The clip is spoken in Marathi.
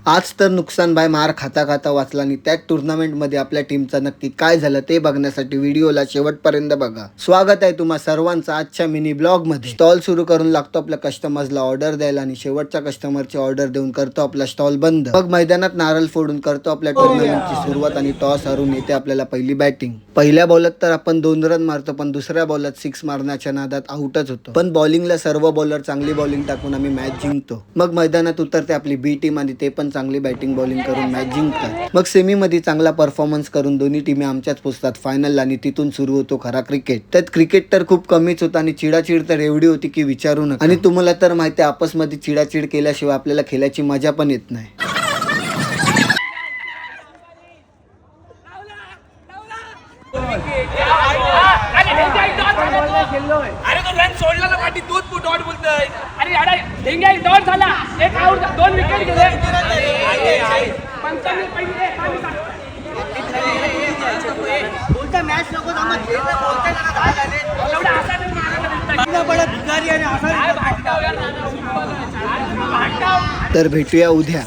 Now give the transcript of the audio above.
आज तर नुकसान बाय मार खाता खाता वाचला आणि त्या टुर्नामेंटमध्ये आपल्या टीमचा नक्की काय झालं ते बघण्यासाठी व्हिडिओला शेवटपर्यंत बघा. स्वागत आहे तुम्हा सर्वांचं आजच्या मिनी ब्लॉग मध्ये. स्टॉल सुरू करून लागतो आपल्या कस्टमर्सला ऑर्डर द्यायला आणि शेवटच्या कस्टमरची ऑर्डर देऊन करतो आपला स्टॉल बंद. मग मैदानात नारळ फोडून करतो आपल्या टुर्नामेंटची सुरुवात आणि टॉस हरून येते आपल्याला पहिली बॅटिंग. पहिल्या बॉलात तर आपण 2 रन मारतो, पण दुसऱ्या बॉलात 6 मारण्याच्या नादात आउटच होतो. पण बॉलिंगला सर्व बॉलर चांगली बॉलिंग टाकून आम्ही मॅच जिंकतो. मग मैदानात उतरते आपली बी टीम आणि ते पण चांगली बॅटिंग बॉलिंग करून मॅच जिंकतात. मग सेमी मध्ये चांगला परफॉर्मन्स करून दोन्ही टीमी आमच्याच पोचतात फायनल आणि तिथून सुरू होतो खरा क्रिकेट. त्यात क्रिकेट तर खूप कमीच होता आणि चिडाचिड तर एवढी होती की विचारू नका. आणि तुम्हाला तर माहिती आहे, आपसमध्ये चिडाचिड केल्याशिवाय आपल्याला खेळायची मजा पण येत नाही. अरे तो रन सोडला ना पाठी दूध फूट डॉट बोलतोय. अरे अरे ढेंग्या डॉट झाला. एक आउट 2 विकेट गेले. पंचांनी पहिले बोलता मॅच नको थांबा खेळणं बोलताय ना काय झाले एवढा असा नाही मारायला बडा भिकारी आणि असा भागटाव यार. तर भेटूया उद्या.